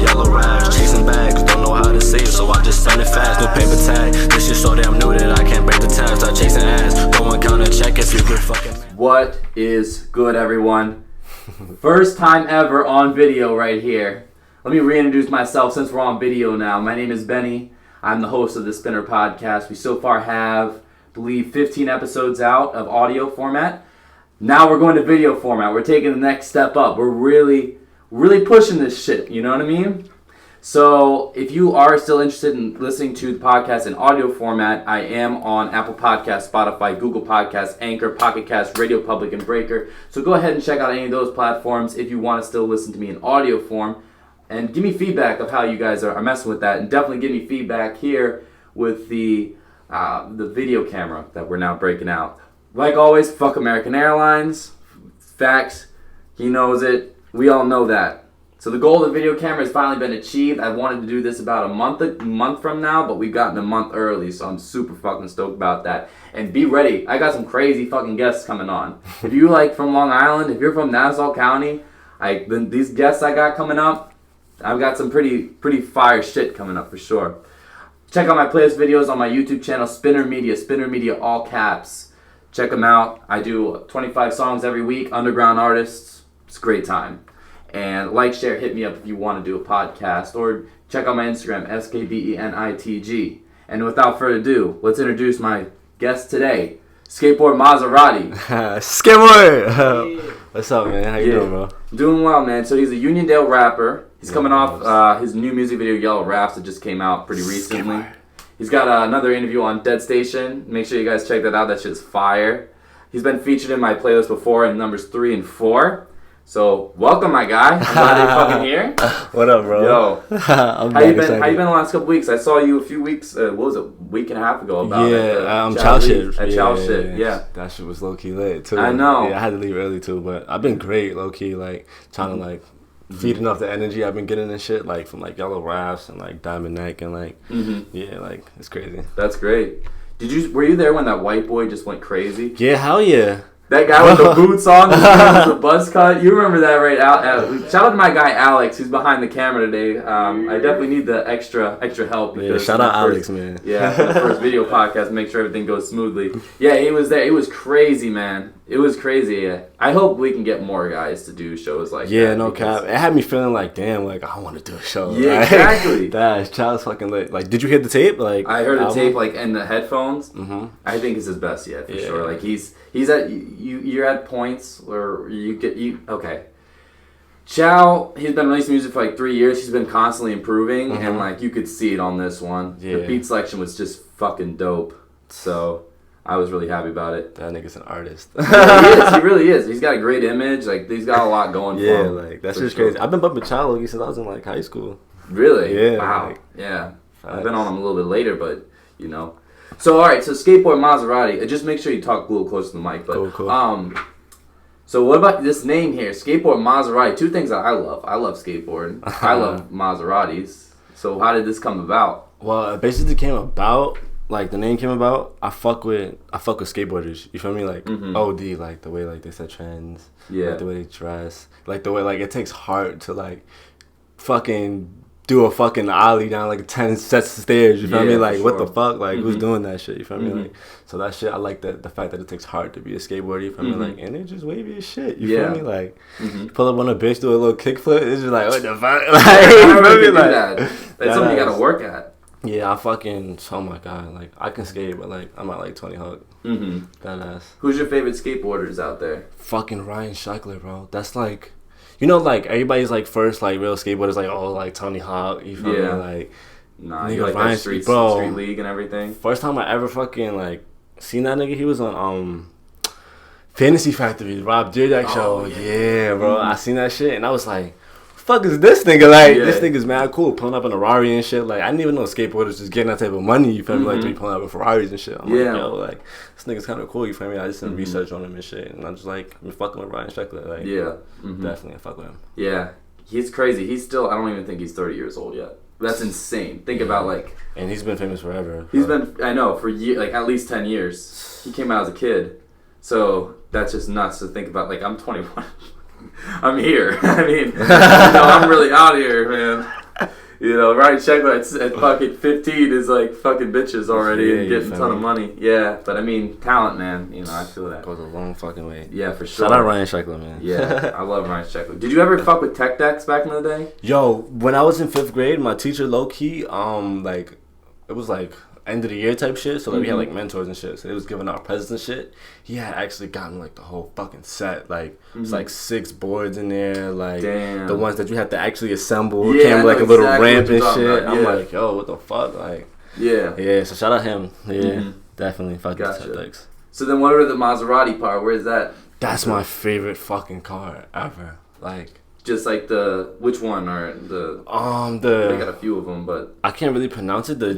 yellow rash. Chasing bags, don't know how to save, so I just send it fast. No paper tag, this shit so damn new that I can't break the tab. Start chasing ass, go and count and check if you good fucking. What is good, everyone? First time ever on video right here. Let me reintroduce myself since we're on video now. My name is Benny. I'm the host of the Spinner Podcast. We so far have, I believe, 15 episodes out of audio format. Now we're going to video format. We're taking the next step up. We're really pushing this shit. You know what I mean? So if you are still interested in listening to the podcast in audio format, I am on Apple Podcasts, Spotify, Google Podcasts, Anchor, Pocket Cast, Radio Public, and Breaker. So go ahead and check out any of those platforms if you want to still listen to me in audio form. And give me feedback of how you guys are messing with that. And definitely give me feedback here with the video camera that we're now breaking out. Like always, fuck American Airlines. Facts. He knows it. We all know that. So the goal of the video camera has finally been achieved. I wanted to do this about a month from now, but we've gotten a month early, so I'm super fucking stoked about that. And be ready. I got some crazy fucking guests coming on. If you from Long Island, if you're from Nassau County, these guests I got coming up, I've got some pretty fire shit coming up for sure. Check out my playlist videos on my YouTube channel, Spinner Media all caps. Check them out. I do 25 songs every week, underground artists. It's a great time. And like, share, hit me up if you want to do a podcast. Or check out my Instagram, SKBENITG. And without further ado, let's introduce my guest today, Skateboard Maserati. Skateboard! What's up, man? How you doing, bro? Doing well, man. So he's a Uniondale rapper. He's coming off his new music video, Yellow Raps, that just came out pretty recently. Skateboard. He's got another interview on Dead Station. Make sure you guys check that out. That shit's fire. He's been featured in my playlist before in numbers 3 and 4. So, welcome, my guy. I'm glad you're fucking here. What up, bro? Yo. How you been the last couple weeks? I saw you a few weeks, week and a half ago about Chow Shit. At Chow Shit, yeah. That shit was low-key lit, too. I know. Yeah, I had to leave early, too, but I've been great, low-key, trying to, feeding off the energy I've been getting and shit, from Yellow Raps and Diamond Neck and it's crazy. That's great. Were you there when that white boy just went crazy? Yeah, hell yeah. That guy with the boots on, the buzz cut. You remember that, right? Shout out to my guy Alex, who's behind the camera today. I definitely need the extra help. Yeah, shout out Alex, man. Yeah, for the first video podcast, make sure everything goes smoothly. Yeah, he was there. It was crazy, man. It was crazy. Yeah. I hope we can get more guys to do shows like that. Yeah, no cap. It had me feeling damn, I want to do a show. Yeah, exactly. That Child's fucking lit. Did you hear the tape? I heard the tape in the headphones. Mm-hmm. I think it's his best yet for sure. He's at you're at points where okay. Chow, he's been releasing music for 3 years. He's been constantly improving, and you could see it on this one. Yeah. The beat selection was just fucking dope. So I was really happy about it. That nigga's an artist. Yeah, he is. He really is. He's got a great image. He's got a lot going for him. Yeah, that's just crazy. I've been bumping Chow since I was in high school. Really? Yeah. Wow. Yeah. I've been on him a little bit later, but So, all right, so Skateboard Maserati. Just make sure you talk a little closer to the mic. But, cool. So what about this name here, Skateboard Maserati? Two things that I love. I love skateboarding. I love Maseratis. So how did this come about? Well, it basically came about, the name came about. I fuck with skateboarders. You feel me? OD, the way they set trends. Yeah. The way they dress. The way it takes heart to fucking do a fucking ollie down 10 sets of stairs, you feel me? What the fuck? Who's doing that shit, you feel me? So that shit, I like the fact that it takes heart to be a skateboarder, you feel me? And it's just wavy as shit, you feel me? You pull up on a bitch, do a little kickflip, it's just what the fuck? You feel me? That's something you gotta work at. Yeah, I fucking, oh my god, I can skate, but I'm at 20 hug. Badass. Who's your favorite skateboarders out there? Fucking Ryan Scheckler, bro. That's everybody's first real skateboarders Tony Hawk, you feel me? Nah, you like that street league and everything. First time I ever fucking seen that nigga, he was on Fantasy Factory, Rob Dyrdek show. Yeah, bro. I seen that shit and I was fuck is this nigga? This nigga's mad cool, pulling up in a Rari and shit. I didn't even know skateboarders just getting that type of money, you feel me? To be pulling up in Ferraris and shit. I'm this nigga's kind of cool, you feel me? I just did research on him and shit, and I'm just I'm fucking with Ryan Scheckler. Definitely, I fuck with him. Yeah, he's crazy. He's still, I don't even think he's 30 years old yet. That's insane. Think about and he's been famous forever. He's been, I know, for at least 10 years. He came out as a kid, so that's just nuts to think about. I'm 21. I'm here. I mean, I'm really out here, man. You know, riding shotgun at fucking 15 is like fucking bitches already and getting a ton of money. Yeah, but I mean, talent, man. You know, I feel that. Goes a long fucking way. Yeah, for sure. Shout out Ryan Sheckler, man. Yeah, I love Ryan Sheckler. Did you ever fuck with tech decks back in the day? Yo, when I was in 5th grade, my teacher low key, like, it was like end of the year type shit. So like we had like mentors and shit. So they was giving out presents and shit. He had actually gotten like the whole fucking set. Like it's like 6 boards in there. Like the ones that you have to actually assemble. Yeah, came with like a little ramp and shit. Yeah. I'm like, yo, what the fuck? Like yeah. So shout out him. Yeah, definitely. Fuck gotcha. Tech. So then, what are the Maserati part? Where's that? That's my favorite fucking car ever. Like. Just like which one or the they got a few of them, but I can't really pronounce it. The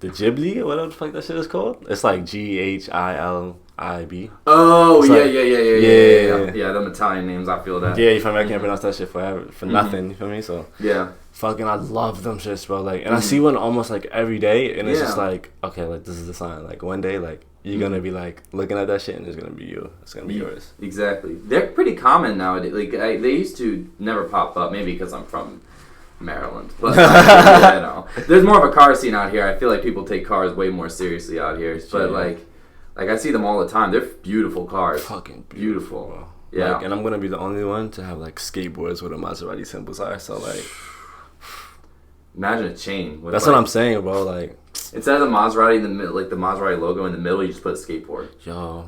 Ghibli or whatever the fuck that shit is called. It's like GHILIB. Oh, it's yeah. Them Italian names, I feel that. Yeah, you feel me? I can't pronounce that shit for nothing. You feel me? So yeah, fucking, I love them shits, bro. Like, and I see one almost like every day, and it's just like, okay, like this is the sign. Like one day, like. You're gonna be like looking at that shit, and it's gonna be you. It's gonna be yours. Exactly. They're pretty common nowadays. Like they used to never pop up. Maybe because I'm from Maryland, but you know, there's more of a car scene out here. I feel like people take cars way more seriously out here. But like I see them all the time. They're beautiful cars. Fucking beautiful. Bro. Yeah. Like, and I'm gonna be the only one to have like skateboards where the Maserati symbols are. So like, imagine a chain. That's what I'm saying, bro. Like. Instead of the Maserati in the middle, like the Maserati logo in the middle, you just put a skateboard. Yo,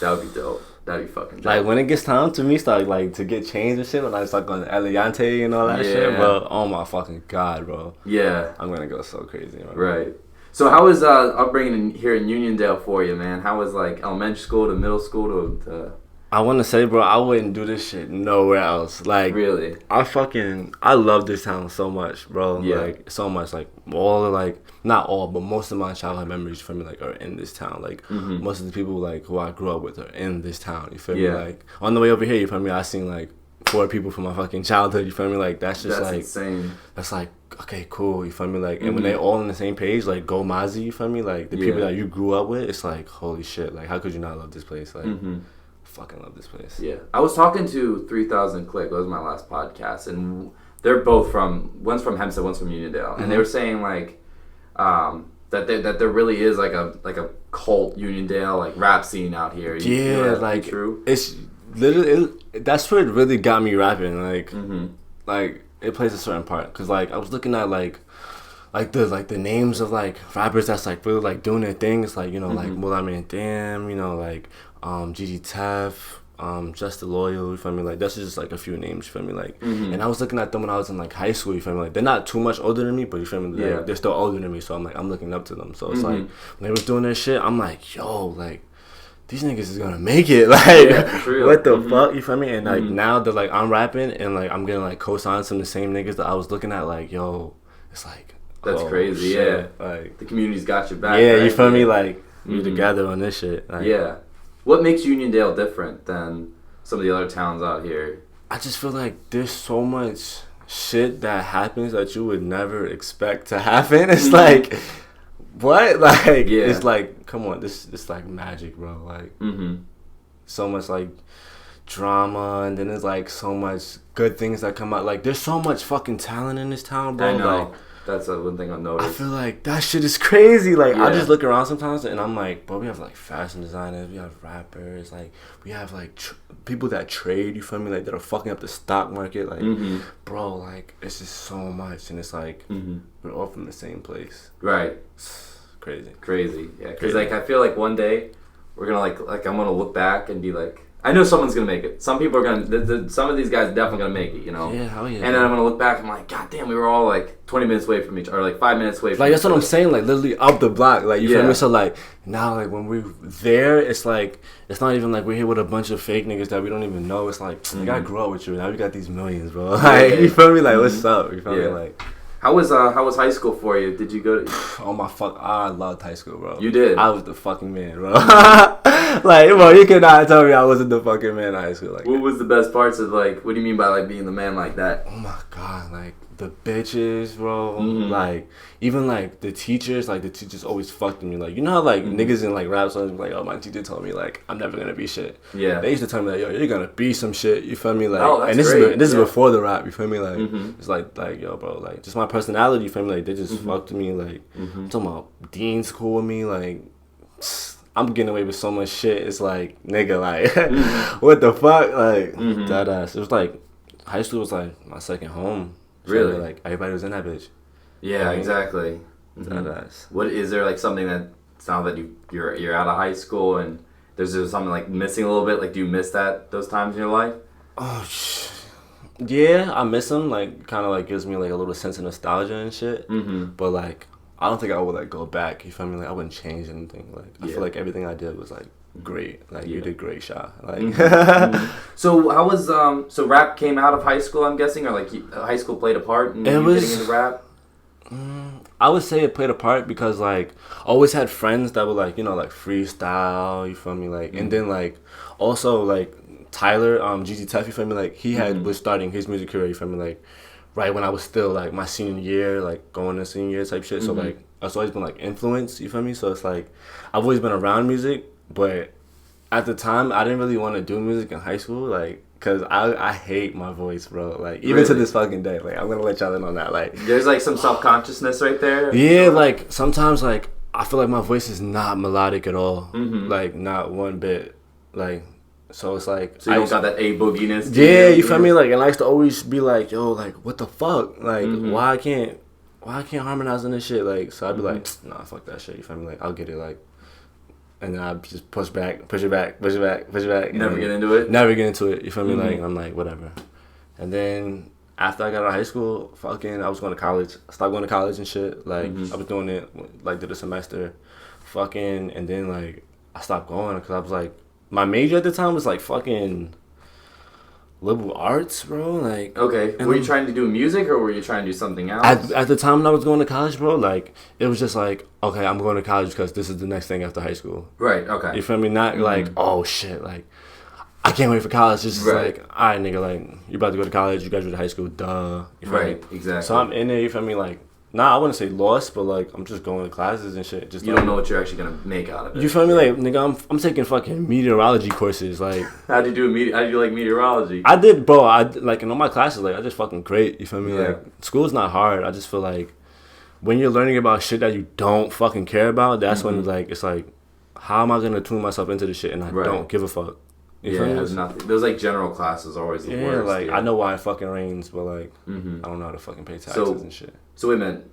that would be dope. That'd be fucking dope. Like when it gets time to me, start like to get changed and shit, when I start going Eliante and all that shit, bro. Oh my fucking god, bro. Yeah, I'm gonna go so crazy. Bro. Right. So how was upbringing here in Uniondale for you, man? How was like elementary school to middle school to I want to say, bro, I wouldn't do this shit nowhere else. Like, really? I love this town so much, bro. Yeah. Like, so much. Like, all of, like, not all, but most of my childhood memories, for me, like, are in this town. Like, most of the people, like, who I grew up with are in this town. You feel me? Like, on the way over here, you feel me? I seen, like, 4 people from my fucking childhood. You feel me? Like, that's just, like... insane. That's, like, okay, cool. You feel me? Like, and when they all on the same page, like, Go Mazi, you feel me? Like, the people that you grew up with, it's like, holy shit. Like, how could you not love this place? Like... fucking love this place. Yeah. I was talking to 3000 Click. That was my last podcast, and they're both one's from Hempstead, one's from Uniondale, and they were saying like that there really is like a cult Uniondale like rap scene out here. Yeah, like true. It's literally that's what really got me rapping. Like like it plays a certain part because like I was looking at like the names of like rappers that's like really like doing their thing. It's like, you know, like Mullah Man Damn, you know, like Gigi Taff, Just the Loyal, you feel me? Like that's just like a few names, you feel me? Like and I was looking at them when I was in like high school, you feel me? Like they're not too much older than me, but you feel me? Like, they're still older than me, so I'm looking up to them. So it's like when they was doing their shit, I'm like, yo, like these niggas is gonna make it. Like what the fuck, you feel me? And like now that like I'm rapping and like I'm getting like co-signs from the same niggas that I was looking at, like, yo, it's like that's crazy, shit. Yeah. Like the community's got your back. Yeah, right? You feel me? Like we're together on this shit. Like, yeah. What makes Uniondale different than some of the other towns out here? I just feel like there's so much shit that happens that you would never expect to happen. It's like, what? Like, it's like, come on, this like magic, bro. Like, so much like drama, and then there's like so much good things that come out. Like, there's so much fucking talent in this town, bro. I know. Like, that's one thing I've noticed. I feel like that shit is crazy. Like, I just look around sometimes and I'm like, bro, we have like fashion designers, we have rappers, like we have like people that trade, you feel me, like that are fucking up the stock market. Like, bro, like it's just so much, and it's like we're all from the same place. Right. It's crazy. Yeah, because like I feel like one day we're gonna like I'm gonna look back and be like, I know someone's gonna make it. Some people are gonna. Some of these guys are definitely gonna make it. You know. Yeah, hell yeah. And then I'm gonna look back. And I'm like, God damn, we were all like 20 minutes away from each other, or like 5 minutes away. From Like that's what I'm saying. Like literally up the block. Like you feel me? So like now, like when we're there, it's like it's not even like we're here with a bunch of fake niggas that we don't even know. It's like I grew up with you. Now we got these millions, bro. Like you feel me? Like what's up? You feel me? Like. How was high school for you? Did you go to... Oh my fuck, I loved high school, bro. You did? I was the fucking man, bro. Like, bro, you cannot tell me I wasn't the fucking man in high school. Like, what was the best parts of like? What do you mean by like being the man like that? oh my god, like the bitches, bro. Mm-hmm. Like, even like the teachers always fucked with me. Like, you know how like niggas in like rap songs be like, oh, my teacher told me like I'm never gonna be shit. Yeah. They used to tell me like, yo, you're gonna be some shit. You feel me? Like, Oh, that's and this great. is before the rap. You feel me? Like, Mm-hmm. it's like yo, bro, like just my personality. You feel me? Like they just fucked with me. Like, I'm talking about Dean's cool with me. Like, I'm getting away with so much shit. It's like, nigga, like, what the fuck? Like, that ass. It was like, high school was like my second home. So, Really? like, everybody was in that bitch. Yeah, Right? exactly. That ass. What is there like something that now that you're out of high school and there's something like missing a little bit? Like, do you miss those times in your life? Oh, yeah, I miss them. Like, kind of like gives me like a little sense of nostalgia and shit. But like, I don't think I would like go back. You feel me? Like, I wouldn't change anything. Like, I feel like everything I did was like great. Like, you did great, Sha. Like, So how was so rap came out of high school? I'm guessing, or like high school played a part in you getting into rap. I would say it played a part because like I always had friends that would like, you know, like freestyle. You feel me? Like, and then like also like Tyler, GG Tuff, you feel me? Like, he was starting his music career. You feel me? Like, right when I was still like my senior year, like going to senior year type shit. So like I've always been like influenced. You feel me? So it's like I've always been around music, but at the time I didn't really want to do music in high school. Like, cause I hate my voice, bro. Like, even to this fucking day. Like, I'm gonna let y'all in on that. Like, there's like some self-consciousness right there. yeah, like sometimes like I feel like my voice is not melodic at all. Like, not one bit. Like, so it's like, So you don't got that A booginess. yeah, you feel me? Like, and I used to always be like, yo, like, what the fuck? Like, why I can't harmonize on this shit? Like, so I'd be like, nah, fuck that shit. You feel me? Like, I'll get it. Like, and then I just push it back. Never get into it. Never get into it. You feel me? Like, I'm like, whatever. And then after I got out of high school, fucking, I was going to college. I stopped going to college and shit. Like, I was doing it, like, did a semester. Fucking, and then, like, I stopped going because I was like, my major at the time was, like, fucking liberal arts, bro. Like, Okay. Were you trying to do music or were you trying to do something else? At the time when I was going to college, bro, like, it was just like, okay, I'm going to college because this is the next thing after high school. Right. Okay. You feel me? Not like, oh, shit, like, I can't wait for college. It's just like, all right, nigga, like, you about to go to college, you graduated high school, duh. You feel me? Exactly. So I'm in there, you feel me? Like, nah, I wouldn't say lost, but like, I'm just going to classes and shit. Just you don't know what you're actually gonna make out of it. You feel me? Like, nigga, I'm taking fucking meteorology courses. Like, How do you like meteorology? I did, bro. I like in all my classes, like, I did fucking great. You feel me? Yeah. Like, school's not hard. I just feel like when you're learning about shit that you don't fucking care about, that's when like it's like, how am I gonna tune myself into this shit and I don't give a fuck? You feel me? There's nothing. Those like general classes are always the Yeah, worst. like I know why it fucking rains, but like I don't know how to fucking pay taxes and shit. So wait a minute.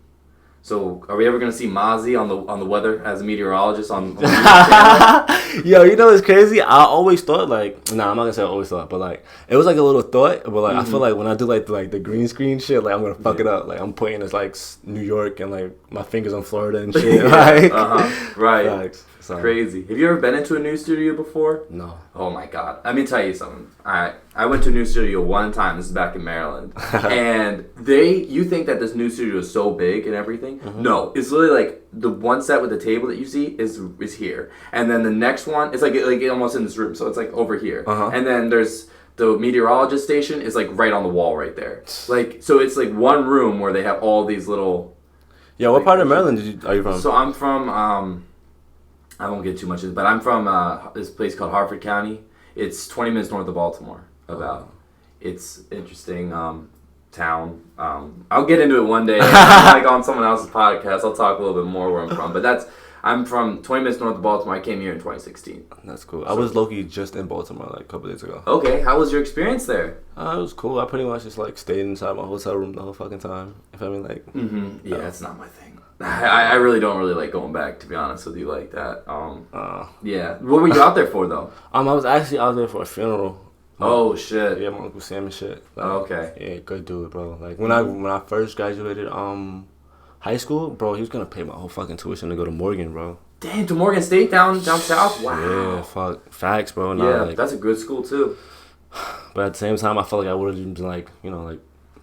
So are we ever gonna see Mozzie on the weather as a meteorologist on the channel? Yo, you know what's crazy? I always thought like, nah, I'm not gonna say I always thought, but like it was like a little thought, but like I feel like when I do like the green screen shit, like I'm gonna fuck it up. Like I'm putting this like New York and like my fingers on Florida and shit. Like, Right. Facts. So, Crazy. Have you ever been into a new studio before? No. Oh my god. Let me tell you something. Alright. I went to a new studio one time. This is back in Maryland. And you think that this new studio is so big and everything. No. It's literally like the one set with the table that you see is here. And then the next one, it's like almost in this room. So it's like over here. And then there's the meteorologist station is like right on the wall right there. Like, so it's like one room where they have all these little... Yeah, what part of Maryland are you from? So I'm from... I won't get too much into it, but I'm from this place called Harford County. It's 20 minutes north of Baltimore. It's interesting town. I'll get into it one day. Like on someone else's podcast, I'll talk a little bit more where I'm from. But I'm from 20 minutes north of Baltimore. I came here in 2016. That's cool. I was low-key just in Baltimore like a couple days ago. Okay, how was your experience there? It was cool. I pretty much just like stayed inside my hotel room the whole fucking time. If I mean like, Yeah, that's not my thing. I really don't really like going back, to be honest with you, like that. Yeah. What were you out there for, though? I was actually out there for a funeral. Oh, shit. Yeah, my Uncle Sam and shit. Like, okay. Yeah, good dude, bro. Like, when I first graduated high school, bro, he was gonna pay my whole fucking tuition to go to Morgan, bro. Damn, to Morgan State down south? Wow. Yeah, fuck. Facts, bro. Yeah, like, that's a good school, too. But at the same time, I felt like I would have been like, you know, like,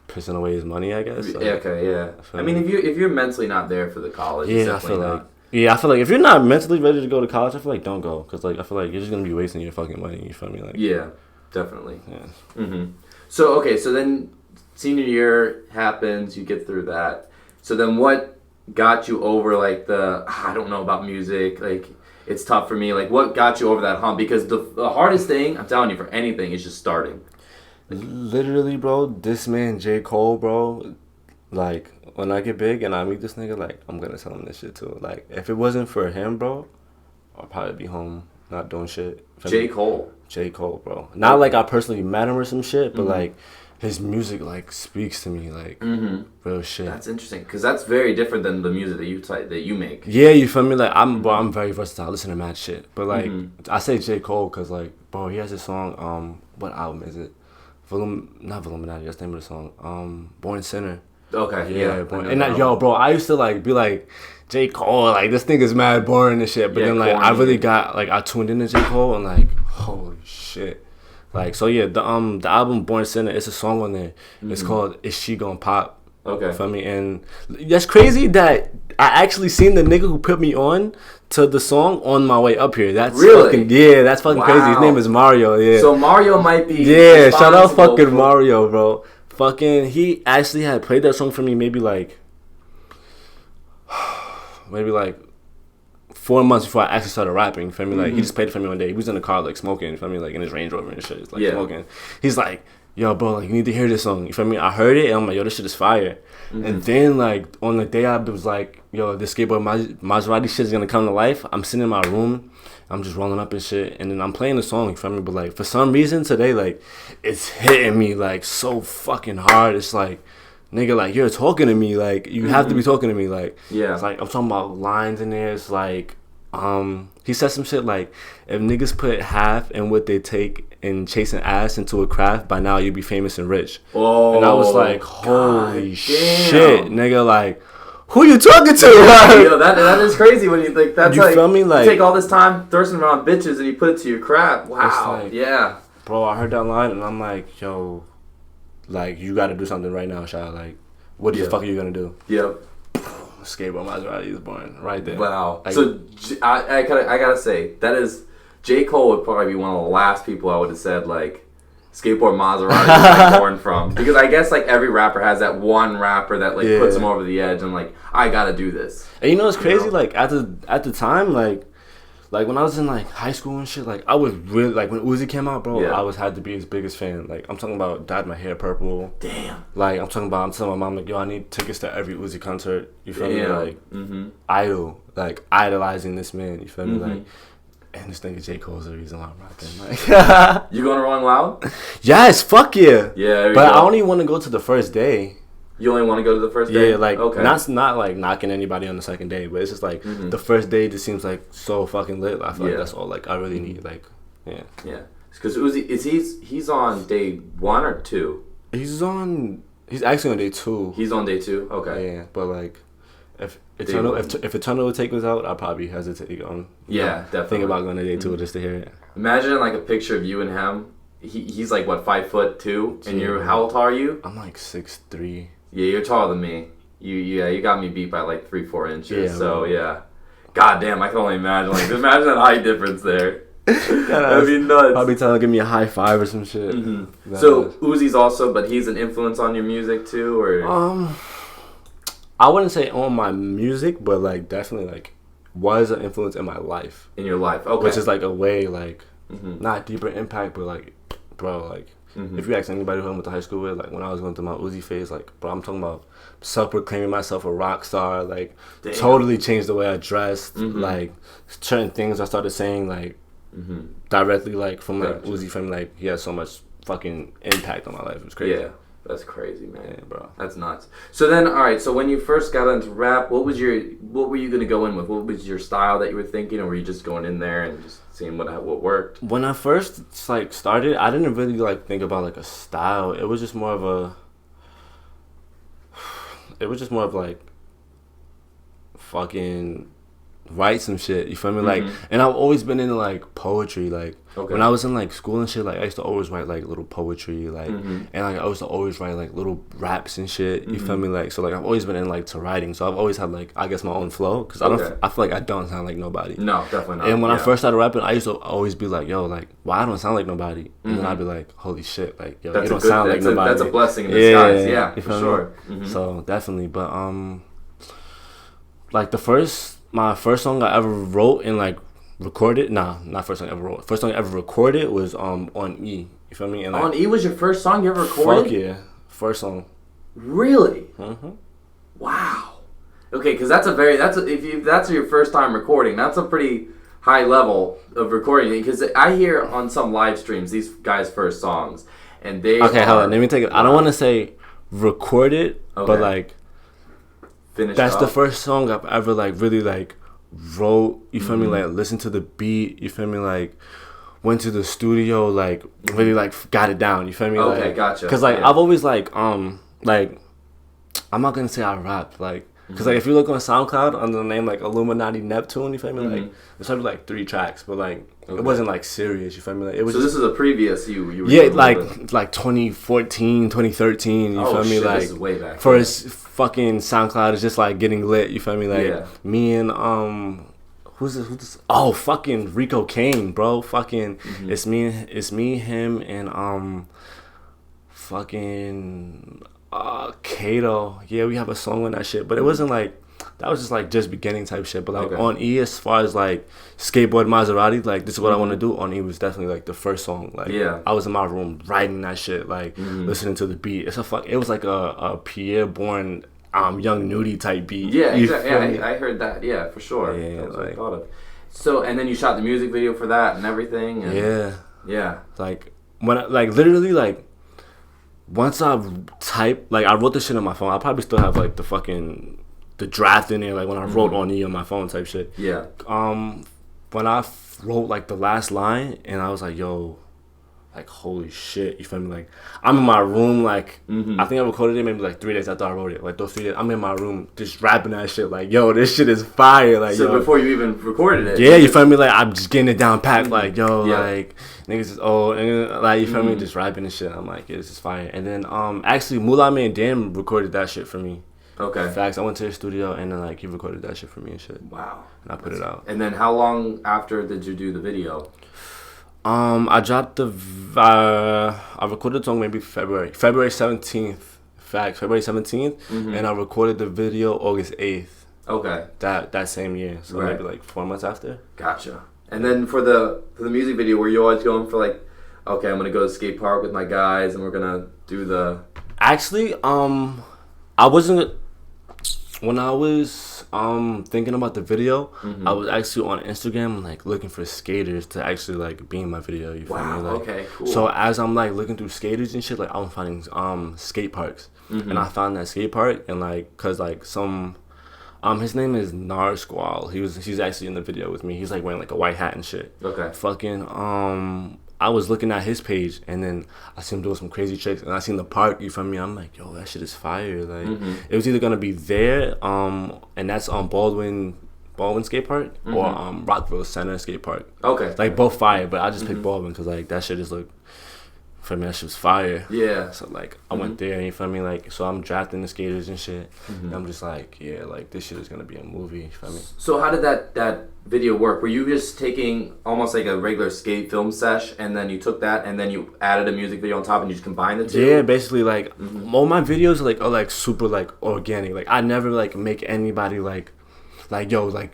pissing away his money, I guess. Like, yeah, okay, yeah. I mean, if you're mentally not there for the college, yeah, I feel like Yeah, I feel like if you're not mentally ready to go to college, I feel like don't go. Because, like, I feel like you're just going to be wasting your fucking money. You feel me? Like, yeah, definitely. Yeah. Mm-hmm. So, okay, so then senior year happens, you get through that. So then what got you over, like, I don't know about music, like, it's tough for me. Like, what got you over that hump? Because the hardest thing, I'm telling you, for anything is just starting. Literally, bro, this man, J. Cole, bro, like, when I get big and I meet this nigga, like, I'm gonna tell him this shit too. Like, if it wasn't for him, bro, I'd probably be home not doing shit. J. Cole, bro. Not like I personally met him or some shit, but like his music like speaks to me, like real shit. That's interesting because that's very different than the music that you make. Yeah, you feel me? Like I'm very versatile. I listen to mad shit, but like I say J. Cole because like, bro, he has a song. What album is it? Not Voluminati. That's the name of the song. Born Sinner. Okay, yeah. Bro, I used to like be like, J. Cole, like this nigga's mad boring and shit. But then like corny. I really got like I tuned into J. Cole and like holy shit. Like so yeah, the album Born Sinner, it's a song on there. It's called Is She Gon' Pop? Okay. Feel me? And that's crazy that I actually seen the nigga who put me on to the song on my way up here. That's really? That's fucking crazy. His name is Mario, yeah. So Mario might be shout out fucking Mario, bro. Fucking, he actually had played that song for me maybe like 4 months before I actually started rapping. Feel me? Like he just played it for me one day. He was in the car like smoking. Feel me? Like in his Range Rover and shit, like smoking. He's like, "Yo, bro, like you need to hear this song." You feel me? I heard it and I'm like, "Yo, this shit is fire." And then like on the day I was like, "Yo, this Skateboard Maserati shit is gonna come to life." I'm sitting in my room. I'm just rolling up and shit, and then I'm playing the song, you feel me? But like for some reason today, like it's hitting me like so fucking hard. It's like, nigga, like you're talking to me, like you have to be talking to me, like it's like I'm talking about lines in there. It's like he said some shit like, if niggas put half in what they take in chasing ass into a craft, by now you'd be famous and rich. And I was like, holy shit, nigga, like. Who you talking to? Yo, that is crazy when you think that's you like, feel me? Like, you take all this time thirsting around bitches and you put it to your crap. Wow. Like, yeah. Bro, I heard that line and I'm like, yo, like you got to do something right now, Shah. Like, what the fuck are you gonna do? Yep. Skateboard Maserati is born right there. Wow. Like, so I gotta say that is J. Cole would probably be one of the last people I would have said like. Skateboard Maserati is born from, because I guess like every rapper has that one rapper that like puts them over the edge and like I gotta do this. And you know what's crazy? Like at the time, like when I was in like high school and shit, like I was really like when Uzi came out, bro. I had to be his biggest fan. Like I'm talking about dyed my hair purple. Damn. Like I'm telling my mom like, yo, I need tickets to every Uzi concert. You feel me? Like idol, like idolizing this man. You feel me? Like. And this nigga J. Cole's the reason why I'm rapping. Like, you going to Rolling Loud? Yes, fuck yeah. Yeah, but I only want to go to the first day. You only want to go to the first day? Yeah, like not like knocking anybody on the second day, but it's just like the first day just seems like so fucking lit. I feel like that's all like I really need. Like, yeah. Because Uzi he's on day 1 or 2? He's actually on day 2. He's on day 2. Okay. Yeah, but like. If Eternal Take was out, I'd probably hesitate on. Definitely. Think about going to day 2 just to hear it. Imagine like a picture of you and him. He's like what 5'2", and you're how old are you? I'm like 6'3". Yeah, you're taller than me. You got me beat by like 3-4 inches. Yeah, so yeah. God damn, I can only imagine. Like imagine that height difference there. That'd be nuts. Probably trying to give me a high five or some shit. So Uzi's also, but he's an influence on your music too, or I wouldn't say on my music, but like definitely like was an influence in my life. In your life, okay. Which is like a way like not deeper impact, but like, bro, like if you ask anybody who I went to high school with, like when I was going through my Uzi phase, like bro, I'm talking about self-proclaiming myself a rock star, like totally changed the way I dressed, like certain things I started saying like directly like from like Uzi from like he had so much fucking impact on my life. It was crazy. Yeah. That's crazy, man. Yeah, bro. That's nuts. So then, all right. So when you first got into rap, what were you gonna go in with? What was your style that you were thinking, or were you just going in there and just seeing what worked? When I first like started, I didn't really like think about like a style. It was just more of like fucking write some shit. You feel me? Like, and I've always been into like poetry. Like when I was in like school and shit, like I used to always write like little poetry, like, and like I used to always write like little raps and shit. You feel me? Like, so like I've always been in like to writing. So I've always had like, I guess, my own flow, because I feel like I don't sound like nobody. No, definitely not. And when I first started rapping, I used to always be like, yo, like, well, I don't sound like nobody. And then I'd be like, holy shit, like, yo, you don't sound like nobody. That's a blessing in disguise. Yeah, for sure. So definitely, but like my first song I ever wrote and like recorded, not first song I ever wrote. First song I ever recorded was on E. You feel me? And like, On E was your first song you ever recorded? Fuck yeah, first song. Really? Wow. Okay, because if that's your first time recording, that's a pretty high level of recording. Because I hear on some live streams these guys' first songs, and they hold on, let me take it. I don't want to say recorded, but like that's the first song I've ever like really like wrote. You feel me? Like listened to the beat. You feel me? Like went to the studio. Like really like got it down. You feel me? Okay, like, gotcha. Because like I've always like I'm not gonna say I rap like. Because, like, if you look on SoundCloud under the name, like, Illuminati Neptune, you feel me? Like, there's probably, like, 3 tracks, but, like, it wasn't, like, serious, you feel me? Like, it was so this is a previous you were yeah, like 2014, 2013, you feel me? Shit, like, this is way back. first fucking SoundCloud is just, like, getting lit, you feel me? Like, me and, who's this? Oh, fucking Rico Kane, bro. Fucking, it's me, him, and, fucking... Kato, yeah, we have a song on that shit, but it wasn't like that was just beginning type shit. But like on E, as far as like Skateboard Maserati, like this is what I want to do. On E was definitely like the first song. Like I was in my room writing that shit, like listening to the beat. It was like a Pierre Bourne Young Nudie type beat. Yeah, exactly. Yeah, I heard that. Yeah, for sure. Yeah, that's what I thought of. So and then you shot the music video for that and everything. And yeah. Like when literally like. Once I I wrote this shit on my phone. I probably still have like the draft in there, like when I wrote on E on my phone type shit. Yeah. When I wrote like the last line, and I was like, yo, like holy shit, you feel me? Like I'm in my room, like I think I recorded it maybe like 3 days after I wrote it. Like those 3 days, I'm in my room just rapping that shit. Like yo, this shit is fire. Like so before you even recorded it. Yeah, you feel me? Like I'm just getting it down packed. Like yo, like. Niggas is old, and like you feel me, just rapping and shit. I'm like, yeah, this is fire. And then actually Mullah Man Dan recorded that shit for me. Okay. Facts. I went to his studio and then like he recorded that shit for me and shit. Wow. And I put it out. And then how long after did you do the video? I dropped I recorded the song maybe February 17th. Facts. February 17th, and I recorded the video August 8th. Okay. That same year, so maybe like 4 months after. Gotcha. And then for the music video, were you always going for like, okay, I'm gonna go to skate park with my guys, and we're gonna do the... Actually, I wasn't... When I was thinking about the video, I was actually on Instagram like looking for skaters to actually like be in my video. You feel me? Like, okay, cool. So as I'm like looking through skaters and shit, like I'm finding skate parks, and I found that skate park, and like cause like some. His name is Narsqual. He's actually in the video with me. He's like wearing like a white hat and shit. Okay. Fucking I was looking at his page and then I seen him doing some crazy tricks and I seen the park, you feel me? I'm like, yo, that shit is fire. Like it was either gonna be there, and that's on Baldwin Skate Park or Rockville Center Skate Park. Okay. Like both fire, but I just picked Baldwin because like that shit is like for me, that shit was fire. Yeah. So like I went there, you feel me? Like so I'm drafting the skaters and shit. And I'm just like, yeah, like this shit is gonna be a movie, you feel me? So how did that video work? Were you just taking almost like a regular skate film sesh and then you took that and then you added a music video on top and you just combined the two? Yeah, basically like all my videos are like super like organic. Like I never like make anybody like yo, like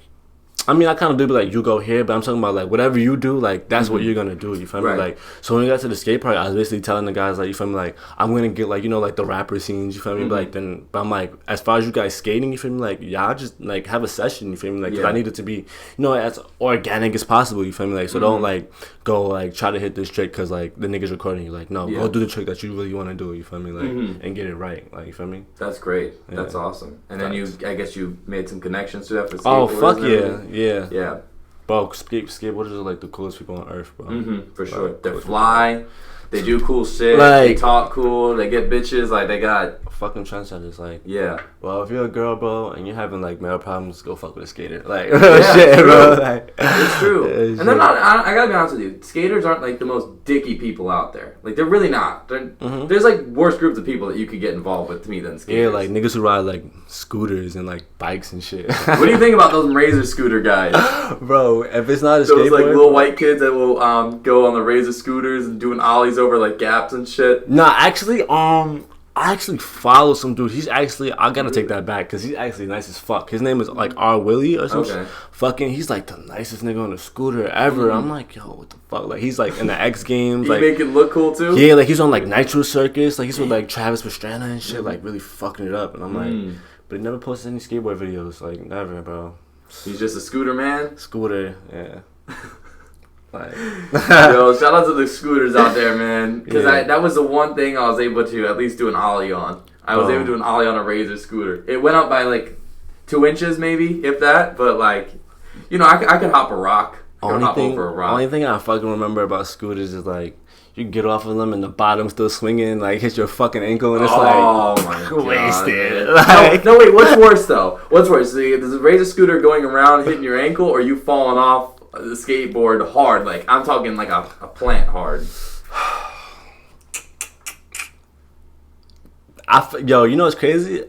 I mean, I kind of do be like, you go here, but I'm talking about like whatever you do, like that's what you're gonna do. You feel me? Like, so when we got to the skate park, I was basically telling the guys like, you feel me? Like, I'm gonna get like, you know, like the rapper scenes. You feel me? But I'm like, as far as you guys skating, you feel me? Like, y'all just like have a session. You feel me? Like, 'cause I need it to be, you know, as organic as possible. You feel me? Like, so don't like go like try to hit this trick because like the niggas recording you. Like, no, go do the trick that you really want to do. You feel me? Like, and get it right. Like, you feel me? That's great. Yeah. That's awesome. And then I guess you made some connections to that for skateboarders. Oh fuck yeah. Yeah. Bro, skateboarders are like the coolest people on earth, bro. For sure. They fly. They do cool shit. Like, they talk cool. They get bitches. Like they got fucking trendsetters. Like, yeah. Well, if you're a girl, bro, and you're having like male problems, go fuck with a skater. Like, Yeah, shit, it's bro. true. Like, It's true. It's And they're not. I gotta be honest with you. Skaters aren't like the most dicky people out there. Like, they're really not. There's like worse groups of people that you could get involved with to me than skaters. Yeah, like niggas who ride like scooters and like bikes and shit. What do you think about those Razor scooter guys? Bro, if it's not a Those skateboard, like little white kids that will go on the Razor scooters and doing ollies over like gaps and shit. Nah, actually, I actually follow some dude. He's actually, I gotta take that back because he's actually nice as fuck. His name is like R. Willie or something. Okay. Fucking, he's like the nicest nigga on a scooter ever. I'm like, yo, what the fuck? Like, he's like in the X Games. You Like, make it look cool too. yeah, like he's on like Nitro Circus. Like he's with like Travis Pastrana and shit. Like really fucking it up. And I'm like, but he never posted any skateboard videos. Like never, bro. He's just a scooter man. Scooter, yeah. Like, Yo, shout out to the scooters out there, man. Because Yeah. that was the one thing I was able to at least do an ollie on. I was able to do an ollie on a Razor scooter. It went up by like 2 inches, maybe, if that. But like, you know, I could hop a rock. I could hop over a rock. Only thing I fucking remember about scooters is like you get off of them and the bottom's still swinging, like hit your fucking ankle and it's Oh like my god, wasted. man. Like, No, wait. What's worse though? What's worse? Is the Razor scooter going around hitting your ankle, or you falling off the skateboard hard? Like I'm talking like a plant hard. Yo, you know what's crazy?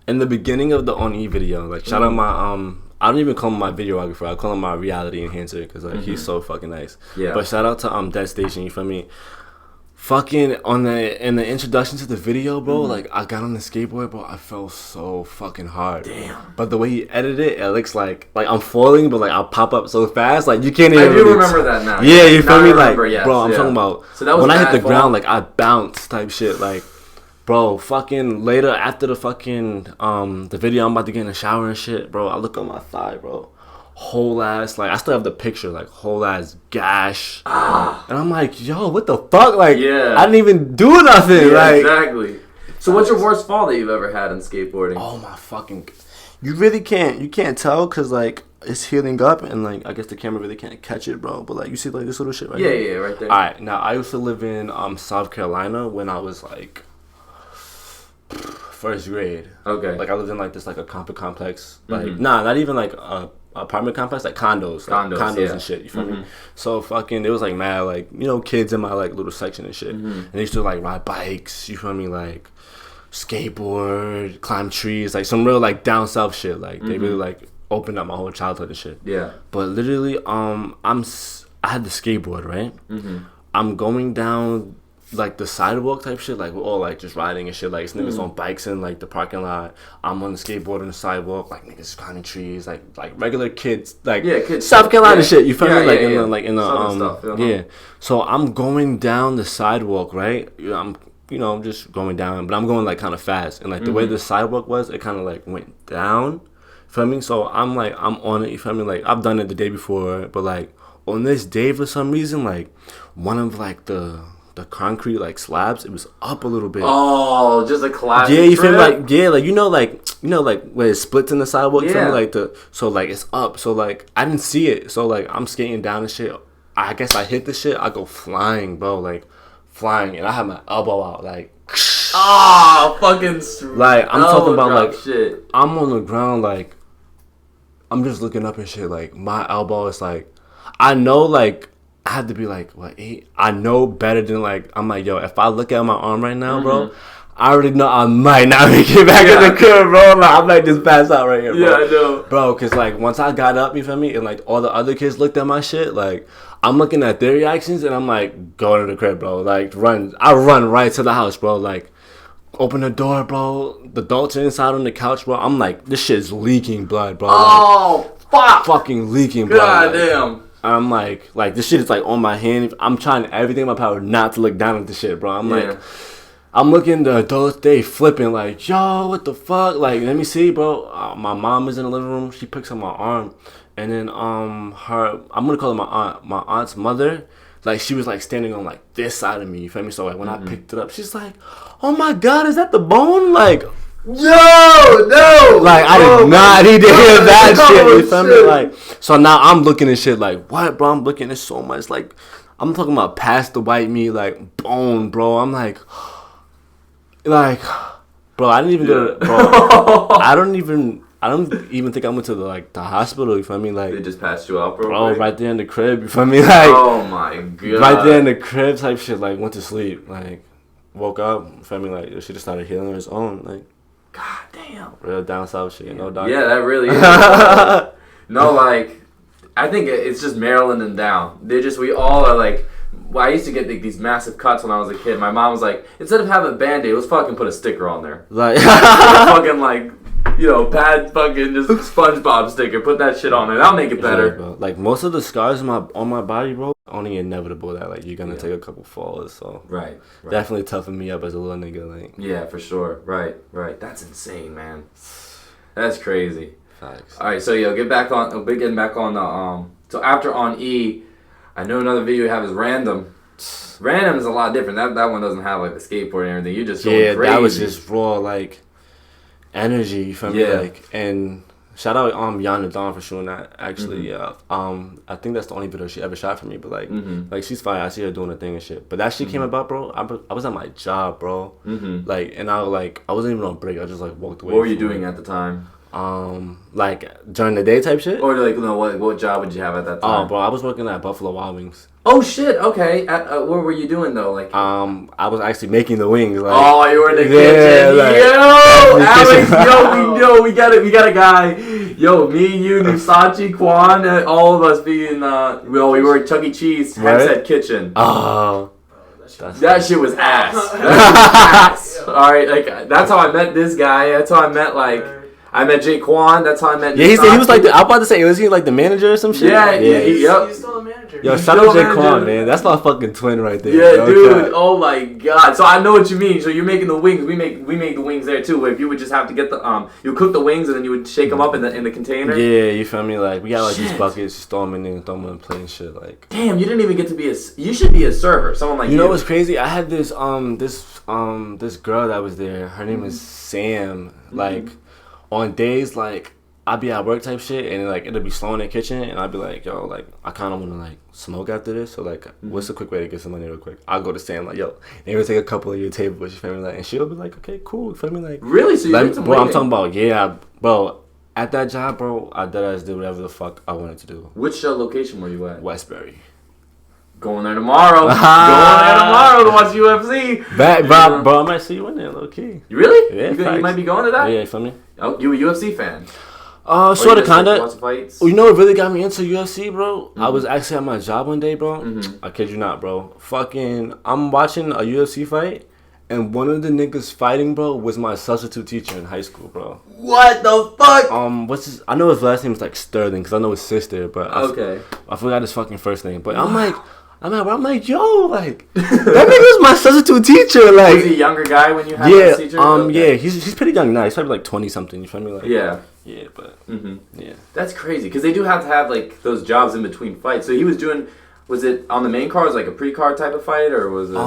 In the beginning of the On E video, like shout out my I don't even call him my videographer. I call him my reality enhancer because like he's so fucking nice. Yeah. But shout out to Dead Station. You feel me? Fucking in the introduction to the video, bro. Like I got on the skateboard, bro. I fell so fucking hard. Damn. But the way he edited it, it looks like I'm falling, but like I'll pop up so fast, like you can't even. I do remember that now. Yeah, you Now feel I me? remember, Like, yes, bro, I'm yeah. talking about So that was when I hit mad the ground, fall. like I bounced type shit, like. Bro, fucking later after the fucking the video, I'm about to get in the shower and shit, bro. I look on my thigh, bro. Whole ass, like I still have the picture, like whole ass gash. And I'm like, yo, what the fuck? Like, Yeah. I didn't even do nothing. Yeah, like, exactly. So what's your worst fall that you've ever had in skateboarding? oh my fucking, you really can't, you can't tell because like it's healing up and like I guess the camera really can't catch it, bro. But like you see like this little shit right Yeah, here. yeah, right there. All right, now I used to live in South Carolina when I was like first grade. Okay. Like I lived in like this like a apartment complex, like not even like a apartment complex, like condos, condos yeah. and shit. You feel me? So fucking, it was like mad like kids in my like little section and shit, and they used to like ride bikes. You feel me? Like skateboard, climb trees, like some real like down south shit. Like they really like opened up my whole childhood and shit. Yeah. But literally, I had the skateboard, right? I'm going down like the sidewalk type shit, like we're all like just riding and shit, like it's niggas on bikes in like the parking lot. I'm on the skateboard on the sidewalk, like niggas climbing trees, like regular kids, like kids, South Carolina yeah. shit. You feel Yeah, me? Like yeah, in yeah. the like in the Southern stuff, uh-huh. yeah. So I'm going down the sidewalk, right? I'm just going down, but I'm going like kind of fast, and like the way the sidewalk was, it kind of like went down. Feel me? So I'm on it. You feel me? Like I've done it the day before, but like on this day for some reason, like one of like the concrete like slabs, it was up a little bit. Oh, just a classic. Yeah, you feel me? trip? Like yeah, like where it splits in the sidewalk. You feel Yeah. me? Like so like it's up. So like I didn't see it. So like I'm skating down and shit. I guess I hit the shit. I go flying, bro. Like flying, and I have my elbow out. Like fucking. like I'm talking about drop like shit. I'm on the ground like I'm just looking up and shit. Like my elbow is like I know like. I had to be like, what, 8? I know better than like, I'm like, yo, if I look at my arm right now, bro, I already know I might not make it back in the crib, bro. Like, I might just pass out right here, bro. Yeah, I know. Bro, because like, once I got up, you feel me, and like, all the other kids looked at my shit, like, I'm looking at their reactions, and I'm like, go to the crib, bro. Like, I run right to the house, bro. Like, open the door, bro. The adults are inside on the couch, bro. I'm like, this shit's leaking blood, bro. Oh, fuck. Fucking leaking blood. God like, damn. I'm like this shit is like on my hand. I'm trying everything in my power not to look down at the shit, bro. I'm like, I'm looking the adults, they flipping like, yo, what the fuck? Like, let me see, bro. My mom is in the living room. She picks up my arm, and then I'm gonna call her my aunt's mother. Like she was like standing on like this side of me. You feel me? So like when I picked it up, she's like, oh my god, is that the bone? Like. Yo, no! Like, I did not need to hear that shit, you feel me? Shit. Like, so now I'm looking at shit like, what, bro? I'm looking at so much, like, I'm talking about past the white meat, like, bone, bro. I'm like, Like, bro, I didn't even go to, bro, I don't even think I went to the hospital, you feel me? Like, they just passed you out, bro? Bro, right there in the crib, you feel me? Like, oh my god. Right there in the crib type shit, like, went to sleep, like, woke up, you feel me? Like, the shit just started healing on its own, like. God damn. Real down south shit, no doctor. Yeah, that really is. No, like, I think it's just Maryland and down. We all are like, well, I used to get these massive cuts when I was a kid. My mom was like, instead of having a Band-Aid, let's fucking put a sticker on there. Like, fucking like, bad fucking just SpongeBob sticker. Put that shit on there. That'll make it better. Yeah, bro. Like, most of the scars on my body, bro, only inevitable that, like, you're gonna take a couple falls, so. Right. Definitely toughened me up as a little nigga, like. Yeah, for sure. Right. That's insane, man. That's crazy. Facts. Alright, so getting back on the, so after on E, I know another video you have is Random. Random is a lot different. That one doesn't have, like, the skateboard and everything. You just going crazy. That was just raw, like, energy, you feel me? Like, and shout out Uniondale for shooting that, actually. I think that's the only video she ever shot for me, but like she's fine. I see her doing her thing and shit. But that shit came about, bro. I was at my job, bro. Like, and I wasn't even on break. I just like walked away. What were you doing at the time? Like during the day type shit. Or like, what job would you have at that time? Oh, bro, I was working at Buffalo Wild Wings. Oh shit! Okay, what were you doing though? Like, I was actually making the wings. Like, oh, you were in the kitchen. Like, Alex, we got a guy. Yo, me, you, Nusachi, Quan, all of us being we were at Chuck E. Cheese Headset Kitchen. Oh. That shit was ass. Ass. All right, like that's how I met this guy. That's how I met I met Jake Kwan. That's how I met. Yeah, he said he was like. I'm about to say, was he like the manager or some shit? Yeah. He's still a manager. Yo, shout out Jake Kwan, man. That's my fucking twin right there. Yeah, dude. Oh my god. So I know what you mean. So you're making the wings. We make the wings there too. If you would just have to get the you cook the wings and then you would shake them up in the container. Yeah, you feel me? Like we got like these buckets, just throw them in there, throw them in plate and shit. Like, damn, you didn't even get to be you should be a server. Someone like you. You know what's crazy? I had this this girl that was there. Her name is Sam. Like. On days like I'd be at work type shit and like it'll be slow in the kitchen and I'd be like, yo, like I kind of want to like smoke after this, so like what's a quick way to get some money real quick? I'll go to Sam like, yo, maybe take a couple of your table, but you feel me, like, and she'll be like, okay, cool, you feel me, like really? So you did some bro, I'm talking about bro. At that job, bro, I deadass did whatever the fuck I wanted to do. Which location were you at? Westbury. Going there tomorrow. Going there tomorrow to watch UFC. Bro, I might see you in there, low key. You really? Yeah, you might be going to that? Yeah, you feel me? Oh, you a UFC fan? Sort of, kinda. Watch fights? You know what really got me into UFC, bro? I was actually at my job one day, bro. I kid you not, bro. Fucking, I'm watching a UFC fight, and one of the niggas fighting, bro, was my substitute teacher in high school, bro. What the fuck? What's his? I know his last name is like Sterling, cause I know his sister, but I forgot his fucking first name. But I'm like, yo, like that nigga's my substitute teacher. Like, was he a younger guy when you had this teacher? Yeah, he's pretty young now. He's probably like 20 something. You feel me? Like, yeah, but yeah, that's crazy because they do have to have like those jobs in between fights. So he was doing. Was it on the main card, was like a pre-card type of fight, or was it?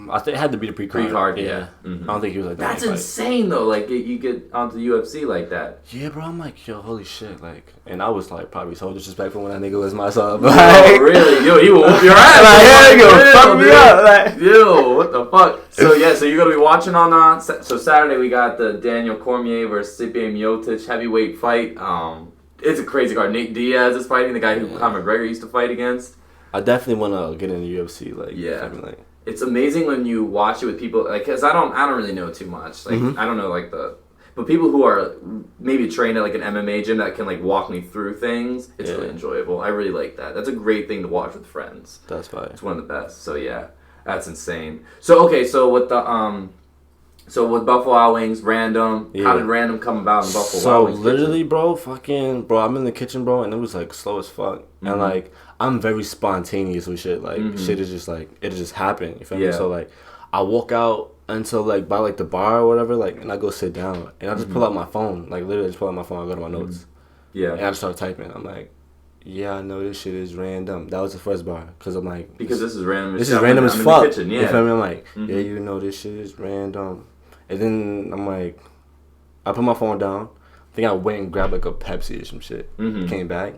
I think it had to be the pre-card. Pre-card, yeah. I don't think he was like that. That's insane though. Like you get onto the UFC like that. Yeah, bro. I'm like, yo, holy shit, like, and I was like probably so disrespectful when that nigga was my son. Like, oh, really? Yo, he will whoop your ass. Like, yeah, fuck me up. Like, yo, what the fuck? So yeah, so you're gonna be watching on so Saturday we got the Daniel Cormier versus Stipe Miocic heavyweight fight. It's a crazy card. Nate Diaz is fighting the guy who Conor McGregor used to fight against. I definitely want to get in the UFC. Like, yeah. Like, it's amazing when you watch it with people, like, cause I don't really know too much. Like, I don't know like but people who are maybe trained at like an MMA gym that can like walk me through things. It's really enjoyable. I really like that. That's a great thing to watch with friends. That's fine. It's one of the best. So yeah, that's insane. So okay, so with the so with Buffalo Wild Wings, Random. Yeah. How did Random come about in Buffalo Wild Wings? So literally, bro, I'm in the kitchen, bro, and it was like slow as fuck, and like I'm very spontaneous with shit. Like shit is just like it just happened. You feel me? So like I walk out until like by like the bar or whatever, like, and I go sit down and I just pull out my phone, like literally just pull out my phone. I go to my notes, and I just start typing. I'm like, yeah, I know this shit is random. That was the first bar, cause I'm like, because this is random. This is random as fuck. Kitchen, you feel me? I'm like, yeah, you know this shit is random. And then I'm like, I put my phone down. I think I went and grabbed like a Pepsi or some shit. Came back.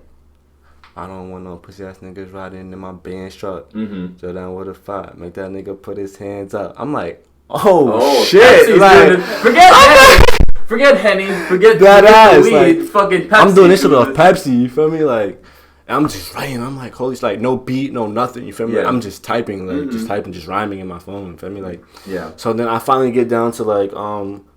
I don't want no pussy ass niggas riding in my Benz truck. So down with a fight. Make that nigga put his hands up. I'm like, Oh shit! Pepsi's Like, doing it. Forget Henny. Forget that ass. weed. Like, Fucking Pepsi. I'm doing this shit with Pepsi. You feel me? Like, and I'm just writing. I'm like, holy, like no beat, no nothing. You feel me? Yeah. Like, I'm just typing, like just typing, just rhyming in my phone. You feel me? Like, yeah. So then I finally get down to like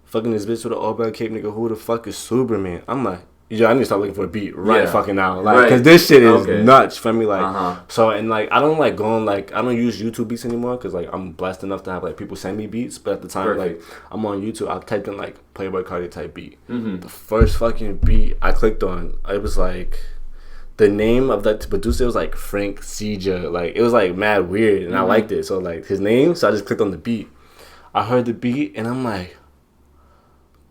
fucking this bitch with an all black cape, nigga. Who the fuck is Superman? I'm like, I need to start looking for a beat right fucking now, like, cause this shit is nuts. For me, like, so and like I don't like going like I don't use YouTube beats anymore, cause like I'm blessed enough to have like people send me beats. But at the time, like I'm on YouTube, I typed in like Playboy Cardi type beat. The first fucking beat I clicked on, it was like the name of that producer was like Frank Seja. Like it was like mad weird, and I liked it. So like his name, so I just clicked on the beat. I heard the beat, and I'm like.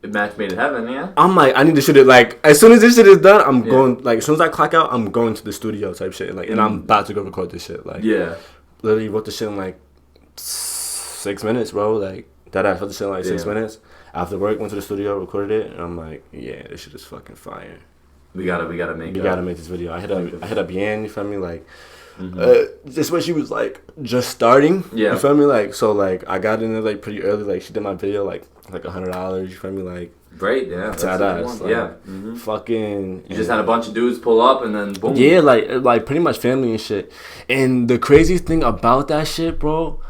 It match made in heaven, yeah. I'm like, I need to shoot it. Like, as soon as this shit is done, I'm going. Like, as soon as I clock out, I'm going to the studio type shit. Like, and I'm about to go record this shit. Like, literally wrote the shit in like 6 minutes, bro. Like, that I wrote the shit in like 6 minutes. After work, went to the studio, recorded it, and I'm like, yeah, this shit is fucking fire. We gotta make this video. I hit up Yan. You feel me? Like, just when she was like just starting. Yeah. You feel me? Like, so like I got in there like pretty early. Like she did my video like $100. You feel me? Like great, yeah. That's like, fucking. You just had a bunch of dudes pull up and then boom. Yeah, like pretty much family and shit. And the craziest thing about that shit, bro,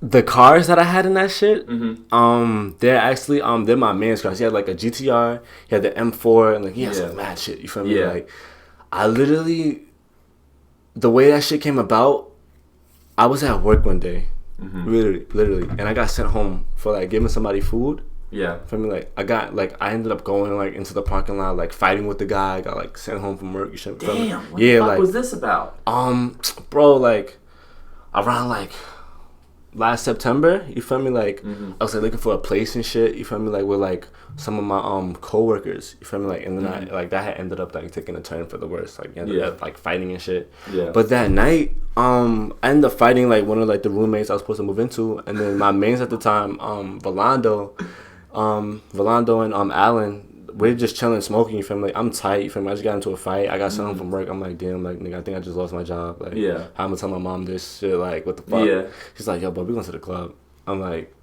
the cars that I had in that shit, they're actually they're my man's cars. He had like a GTR, he had the M4, and like he had some mad shit. You feel me? Like I literally, the way that shit came about, I was at work one day. Literally, and I got sent home for like giving somebody food. Yeah, for me, like I ended up going like into the parking lot, like fighting with the guy. I got like sent home from work. Damn, what the fuck was this about? Bro, like around like last September, you feel me? Like I was like looking for a place and shit. You feel me? Like with like some of my coworkers. You feel me? Like and then I like that had ended up like taking a turn for the worse. Like ended up like fighting and shit. Yeah. But that night, I ended up fighting like one of like the roommates I was supposed to move into, and then my mains at the time, Volando and Alan. We're just chilling, smoking. You feel me? Like I'm tight. You feel me? I just got into a fight. I got sent home from work. I'm like, damn, like nigga, I think I just lost my job. Like, how I'm gonna tell my mom this shit? Like, what the fuck? Yeah. She's like, yo, bro, we going to the club. I'm like,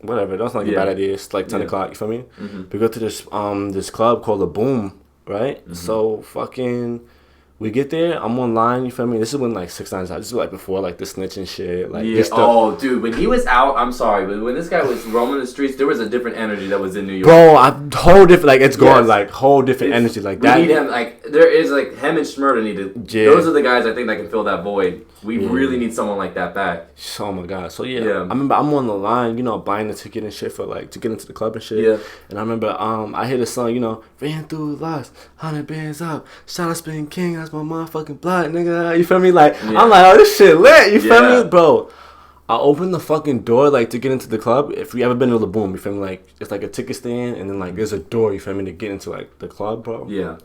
whatever. Don't sound like a bad idea. It's like 10 o'clock. You feel me? We go to this club called the Boom, right? So fucking. We get there, I'm online, you feel me? This is when like 6ix9ine's out. This is like before like the snitch and shit. Like dude, when he was out, I'm sorry, but when this guy was roaming the streets, there was a different energy that was in New York. Bro, whole different, like it's gone, like whole different energy like that. We need him, like there is like him and Schmurda need to. Those are the guys I think that can fill that void. We really need someone like that back. Oh my god. So I remember I'm on the line, you know, buying the ticket and shit for like to get into the club and shit. Yeah. And I remember I hear the song, you know, ran through lost, 100 bands up, shot a spin king, that's my motherfucking blood, nigga. You feel me? Like I'm like, oh, this shit lit. You feel me, bro? I opened the fucking door like to get into the club. If you ever been to the Boom, you feel me? Like it's like a ticket stand, and then like there's a door. You feel me to get into like the club, bro? Yeah.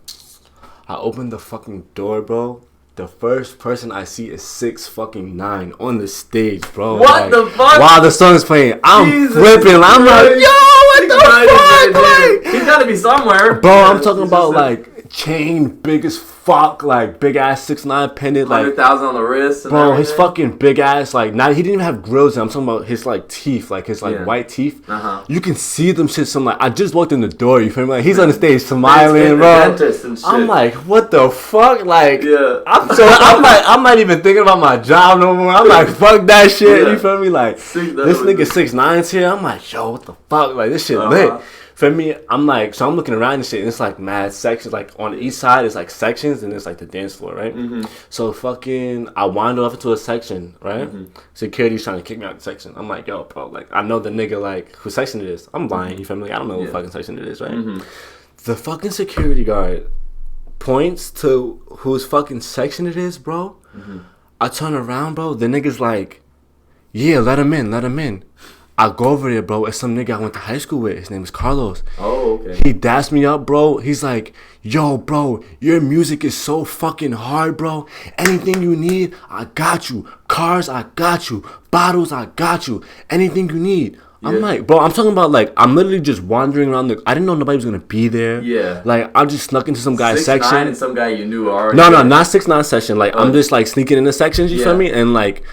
I opened the fucking door, bro. The first person I see is 6ix9ine on the stage, bro. What the fuck? While the song's playing, I'm flipping. I'm like, yo, what the fuck? Like, he's gotta be somewhere. Bro, I'm talking about like chain big as fuck, like big ass 6ix9ine pendant, like 100,000 on the wrist. Bro, everything. His fucking big ass, like he didn't even have grills. I'm talking about his like teeth, like his like white teeth. You can see them shit. So I'm like, I just walked in the door. You feel me? Like he's on the stage smiling, bro. I'm like, what the fuck? Like, I'm not even thinking about my job no more. I'm like, fuck that shit. You feel me? Like this nigga 6ix9ine's here. I'm like, yo, what the fuck? Like this shit lit. For me, I'm like, so I'm looking around and shit, and it's like mad sections. Like on the east side, it's like sections, and it's like the dance floor, right? So fucking, I wandered off into a section, right? Security's trying to kick me out of the section. I'm like, yo, bro, like I know the nigga like whose section it is. I'm lying, you feel me? Like I don't know what fucking section it is, right? The fucking security guard points to whose fucking section it is, bro. I turn around, bro. The nigga's like, yeah, let him in. I go over there, bro. It's some nigga I went to high school with. His name is Carlos. Oh, okay. He dassed me up, bro. He's like, yo, bro, your music is so fucking hard, bro. Anything you need, I got you. Cars, I got you. Bottles, I got you. Anything you need. I'm like, bro, I'm talking about like, I'm literally just wandering around I didn't know nobody was gonna be there. Yeah. Like, I just snuck into some guy's section. 6ix9ine and some guy you knew already. No, not 6ix9ine section. Like, I'm just like sneaking in the sections, you feel me? And like,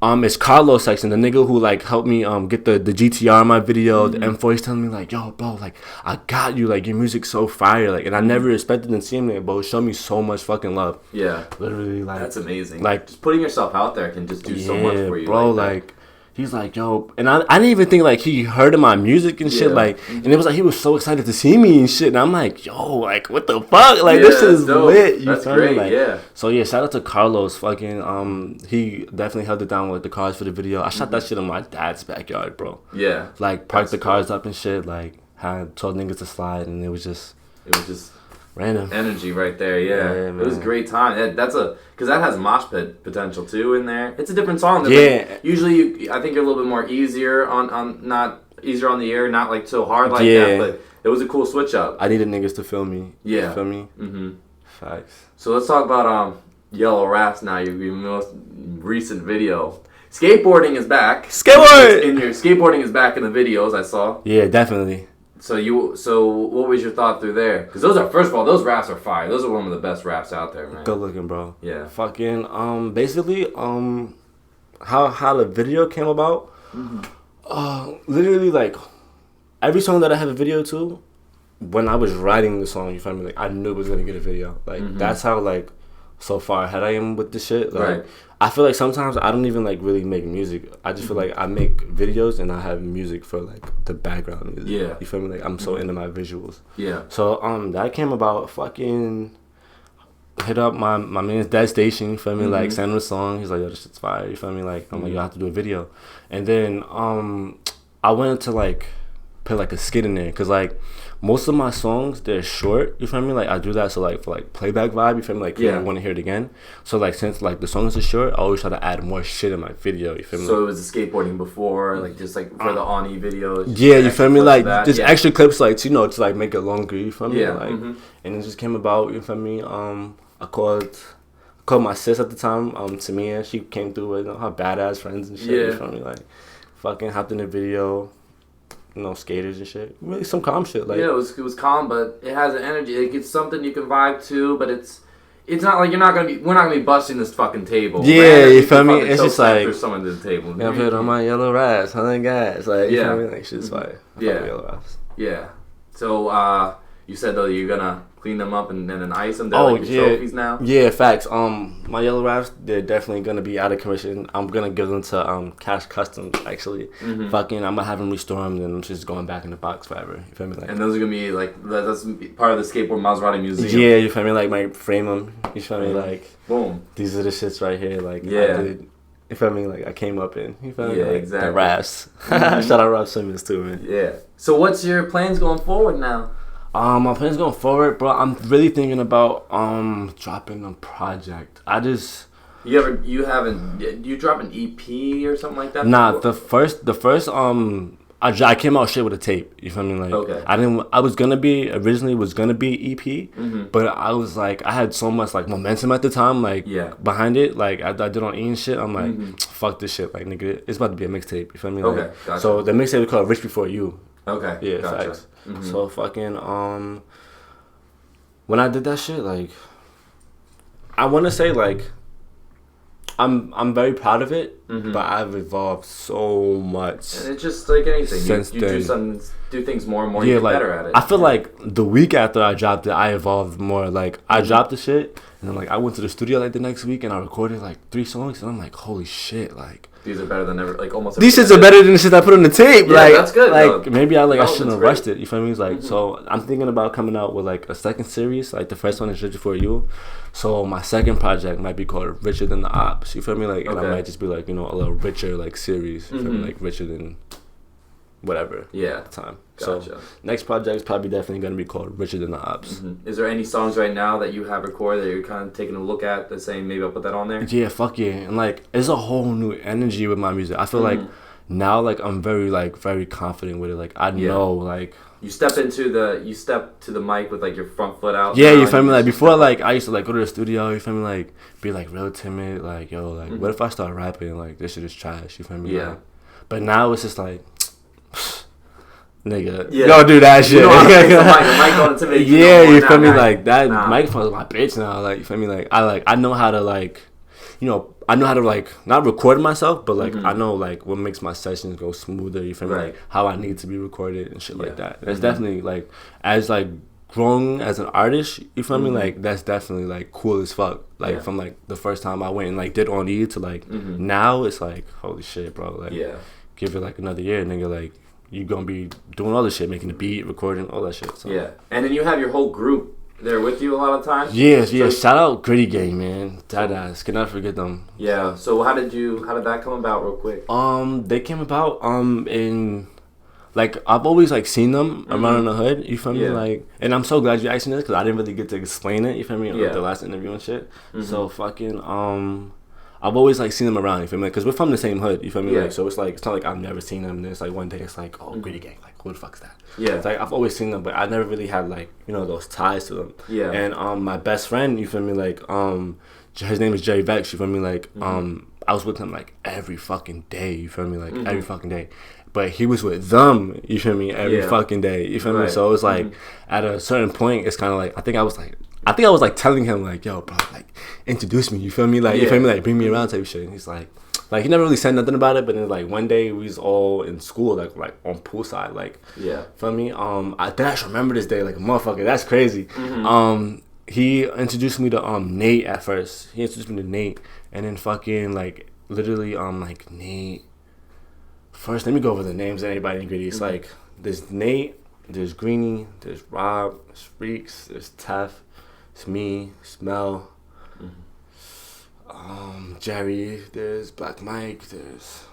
It's Carlos section, the nigga who like helped me get the GTR in my video, the M4. He's telling me like, yo, bro, like I got you, like your music's so fire, like, and I never expected to see him there, but it showed me so much fucking love. Yeah, literally, like that's amazing. Like just putting yourself out there can just do so much for you, bro. Like he's like, yo, and I didn't even think like he heard of my music and shit, like, and it was like he was so excited to see me and shit, and I'm like, yo, like what the fuck, like this is lit. You that's great, like, yeah. So yeah, shout out to Carlos, fucking, he definitely held it down with the cars for the video. I shot that shit in my dad's backyard, bro. Yeah, like parked the cars up and shit, like had told niggas to slide, and it was just random energy right there. Yeah, it was a great time. That's because that has mosh pit potential too in there. It's a different song. Like, usually I think you're a little bit more easier on not easier on the air, not like so hard like that. But it was a cool switch up. I needed niggas to feel me. Yeah, you feel me. Facts. So let's talk about Yellow Raps now. Your most recent video. Skateboarding is back. Skateboarding is back in the videos I saw. Yeah, definitely. So what was your thought through there? Because those raps are fire. Those are one of the best raps out there, man. Good looking, bro. Yeah. Fucking basically how the video came about. Literally like every song that I have a video to, when I was writing the song, you feel me? Like I knew it was gonna get a video. Like that's how like so far ahead I am with this shit. Like right. I feel like sometimes I don't even like really make music. I just feel like I make videos and I have music for like the background music. Yeah. You feel me? Like I'm so into my visuals. Yeah. So that came about fucking hit up my man's Dead Station, you feel me? Like send him a song. He's like, yo, this shit's fire, you feel me? Like I'm like, yo, I have to do a video. And then I went to like put like a skit in there, cause like most of my songs they're short, you feel me? Like I do that so like for like playback vibe, you feel me? Like I want to hear it again. So like since like the songs are short, I always try to add more shit in my video, you feel me? So it was the skateboarding before, like just like for the Ani videos. Yeah, you feel me? Like just extra clips, like to like make it longer, you feel me? Yeah. Like and it just came about, you feel me? I called my sis at the time, Tamia. She came through with her badass friends and shit. You feel me? Like fucking hopped in the video. Skaters and shit. Really some calm shit. Like it was calm, but it has an energy. Like it's something you can vibe to, but it's not like we're not gonna be busting this fucking table. Yeah, you feel me? It's just like there's someone to the table. I put on my yellow raps, 100 guys. Like you feel me? Like shit's fire. Yellow raps. Yeah. So you said though you're gonna clean them up and then ice them. They're like your trophies now. Yeah, facts. My yellow raps, they're definitely gonna be out of commission. I'm gonna give them to Cash Customs actually. Fucking, I'm gonna have them restore them, and I'm just going back in the box forever. You feel me? Like, and those are gonna be like that's part of the Skateboard Maserati museum. Yeah, you feel me? Like my frame them. You feel me? Like boom. These are the shits right here. Like yeah. I did. You feel me? Like I came up in. You feel me? Yeah, like, exactly. The raps. Shout out Rob Simmons too, man. Yeah. So what's your plans going forward now? My plans going forward, bro. I'm really thinking about dropping a project. You drop an EP or something like that? Nah, the first I came out shit with a tape. You feel me? Like okay. I was gonna be EP, but I was like I had so much like momentum at the time, like behind it. Like I did on E and shit. I'm like fuck this shit, like nigga, it's about to be a mixtape. You feel me? Like, okay. Gotcha. So the mixtape is called Rich Before You. Okay. Yeah. Gotcha. Facts. So fucking when I did that shit, like I want to say like I'm very proud of it, but I've evolved so much. And it's just like anything. Since you then. do things more and more. You get better at it. I feel like the week after I dropped it, I evolved more. Like I dropped the shit, and then like I went to the studio like the next week, and I recorded like 3 songs, and I'm like, holy shit, like. These are better than ever. Like almost. These shits are better than the shit I put on the tape. Yeah, like that's good. Like maybe I shouldn't have rushed it. You feel me? It's like so. I'm thinking about coming out with like a second series. Like the first one is Rich Before You. So my second project might be called Richer Than the Ops. You feel me? Like and I might just be like a little richer like series. You feel me? Like richer than whatever. Yeah. At the time. Gotcha. So next project is probably definitely gonna be called Richer Than the Ops. Is there any songs right now that you have recorded that you're kind of taking a look at and saying maybe I'll put that on there? Yeah, fuck yeah. And like there's a whole new energy with my music. I feel like now like I'm very confident with it. Like I know like you step to the mic with like your front foot out. Yeah, you feel me? Like before like I used to like go to the studio, you feel me? Like be like real timid, like yo, like what if I start rapping? Like this shit is trash, you feel me? Yeah. Like, but now it's just like nigga, yeah. Don't do that shit. You know how to fix the mic don't intimidate you feel me? Like that microphone is my bitch now. Like you feel me? Like I know how to like, you know, I know how to like not record myself, but like I know like what makes my sessions go smoother. You feel me? Like how I need to be recorded and shit like that. That's definitely like as like growing as an artist. You feel me? Like that's definitely like cool as fuck. Like from like the first time I went and like did on E to like now it's like holy shit, bro. Like give it like another year, nigga. Like you gonna be doing all this shit, making the beat, recording, all that shit. So. Yeah, and then you have your whole group there with you a lot of times. Yeah. Shout out Gritty Gang, man. Dadass, cannot forget them. Yeah. So how did that come about, real quick? They came about in like I've always like seen them around in the hood. You feel me? Like, and I'm so glad you asked me this because I didn't really get to explain it. You feel me? Like the last interview and shit. So fucking I've always like seen them around. You feel me? Because we're from the same hood. You feel me? Like so it's like it's not like I've never seen them. And it's like one day it's like Gritty Gang. Like who the fuck is that? Yeah. It's like I've always seen them, but I never really had like you know those ties to them. Yeah. And my best friend, you feel me? Like his name is Jerry Vex. You feel me? Like I was with him like every fucking day. You feel me? Like every fucking day. But he was with them, you feel me, every fucking day, you feel me? So it was like, at a certain point, it's kind of like, I think I was like telling him like, yo, bro, like, introduce me, you feel me? Like, you feel me? Like, bring me around type of shit. And he's like, he never really said nothing about it, but then like one day we was all in school, like on poolside, like, feel me? I just remember this day like a motherfucker, that's crazy. He introduced me to Nate at first. He introduced me to Nate, and then fucking like, literally, like, Nate. First, let me go over the names of anybody in Gritty. It's like, there's Nate, there's Greenie, there's Rob, there's Freaks, there's Tef, it's me, Smell, Jerry, there's Black Mike, there's...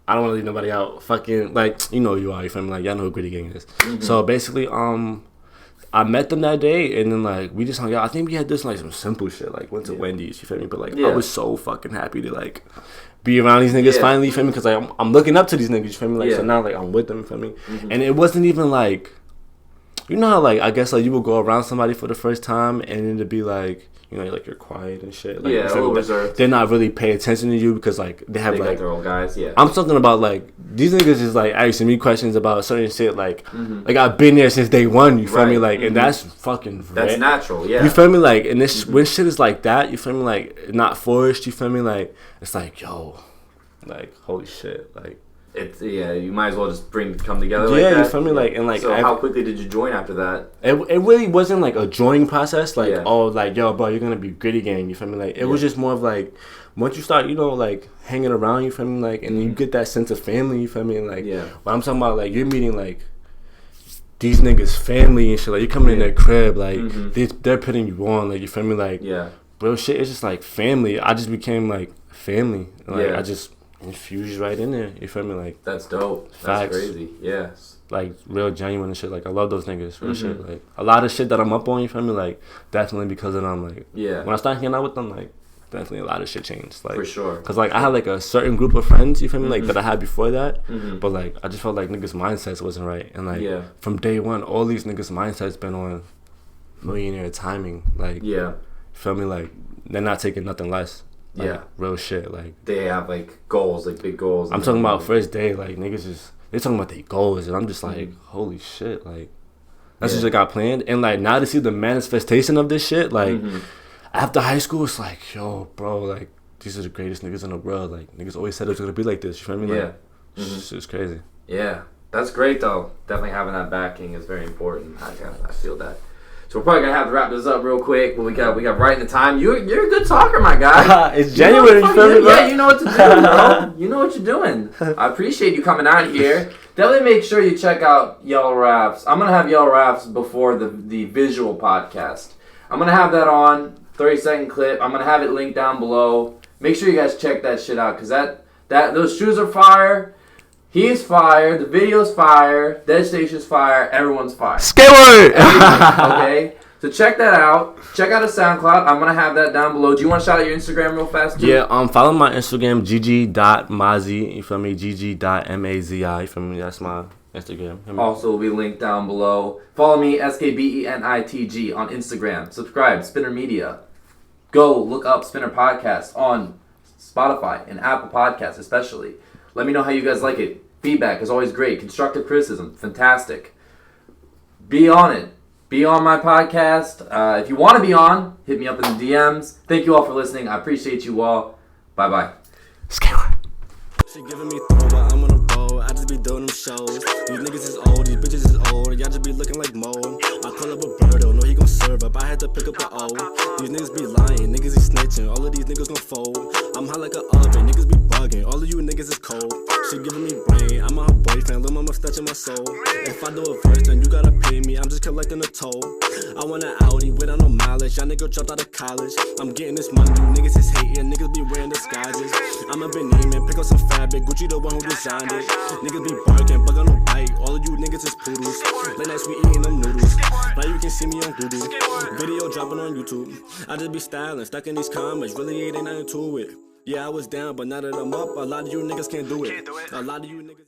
I don't want to leave nobody out. Fucking, like, you know who you are, you feel me? Like, y'all know who Gritty Gang is. So, basically, I met them that day, and then, like, we just hung out. I think we had this, like, some simple shit, like, went to Wendy's, you feel me? But, like, I was so fucking happy to, like... be around these niggas finally, you feel me? Because like, I'm looking up to these niggas, you feel me? Like, so now, like, I'm with them, you feel me? And it wasn't even, like, you know how, like, I guess, like, you would go around somebody for the first time, and then it'd be, like, you know, like, you're quiet and shit. Like, a little reserved. They're not really paying attention to you because, like, they have, like... their own guys, I'm talking about, like, these niggas is, like, asking me questions about certain shit, like, like, I've been there since day one, you feel me? Like, and that's fucking... That's natural, yeah. You feel me? Like, and this, when shit is like that, you feel me? Like, not forced, you feel me? Like, it's like, yo... Like, holy shit, like... It's, you might as well just come together like that. Yeah, you feel me? Like, and like... So how quickly did you join after that? It really wasn't like a joining process, like, like, yo, bro, you're gonna be Gritty Gang, you feel me? Like, it was just more of like, once you start, you know, like, hanging around, you feel me? Like, and you get that sense of family, you feel me? And like, when I'm talking about, like, you're meeting, like, these niggas' family and shit, like, you're coming in their crib, like, they're putting you on, like, you feel me? Like, bro, shit, it's just like family. I just became, like, family. Like, I just... infused right in there, you feel me? Like, that's dope. Facts. That's crazy. Yes. Like, real genuine and shit. Like, I love those niggas, real shit. Like, a lot of shit that I'm up on, you feel me? Like, definitely because of them. Like, when I started hanging out with them, like, definitely a lot of shit changed. Like, for sure. Because, like, I had, like, a certain group of friends, you feel me? Like, that I had before that. But, like, I just felt like niggas' mindsets wasn't right. And, like, from day one, all these niggas' mindsets been on millionaire timing. Like, you feel me? Like, they're not taking nothing less. Like, real shit. Like, they have like goals, like big goals. I'm talking about first day, like, niggas is, they're talking about their goals, and I'm just like, holy shit, like, that's just what I got planned. And like, now to see the manifestation of this shit, like, after high school, it's like, yo, bro, like, these are the greatest niggas in the world. Like, niggas always said it was gonna be like this, you feel me? Like, it's crazy. Yeah, that's great though. Definitely having that backing is very important. I feel that. So we're probably gonna have to wrap this up real quick, but we got right in the time. You're a good talker, my guy. It's genuine, you feel me, bro? Yeah, you know what to do, bro. You know what you're doing. I appreciate you coming out here. Definitely make sure you check out Yellow Raps. I'm gonna have Yellow Raps before the visual podcast. I'm gonna have that on 30-second clip. I'm gonna have it linked down below. Make sure you guys check that shit out, cause those shoes are fire. He's fire. The video's fire. Dead Station's fire. Everyone's fire. Skateboard! Okay? So check that out. Check out his SoundCloud. I'm going to have that down below. Do you want to shout out your Instagram real fast, too? Yeah, follow my Instagram, gg.mazi. You feel me? gg.mazi. You feel me? That's my Instagram. Also will be linked down below. Follow me, SKBENITG, on Instagram. Subscribe, Spinner Media. Go look up Spinner Podcast on Spotify and Apple Podcasts especially. Let me know how you guys like it. Feedback is always great. Constructive criticism, fantastic. Be on it. Be on my podcast. If you want to be on, hit me up in the DMs. Thank you all for listening. I appreciate you all. Bye-bye. Skateboard. She giving me throw, but I'm on a roll. I just be doing them shows. These niggas is old, these bitches is old. Y'all just be looking like mold. I call up a birdo, know he gon' serve up. I had to pick up the O. These niggas be lying, niggas be snitching. All of these niggas gon' fold. I'm hot like an oven, niggas be bugging. All of you niggas is cold. She giving me brain, I'm her boyfriend. Lil' mama touching my soul. If I do a verse, then you gotta pay me. I'm just collecting a toll. I want an Audi without no mileage. Y'all nigga dropped out of college. I'm getting this money, you niggas is hating. Niggas be wearing disguises. I'm a Benin, pick up some fabric. Gucci the one who designed it. Niggas be barking, bug on no bite. All of you niggas is poodles. Late nights we eating them noodles. Now you can see me on Google. Video dropping on YouTube. I just be styling, stuck in these comments. Really ain't nothing to it. Yeah, I was down, but now that I'm up, a lot of you niggas can't do it. A lot of you niggas.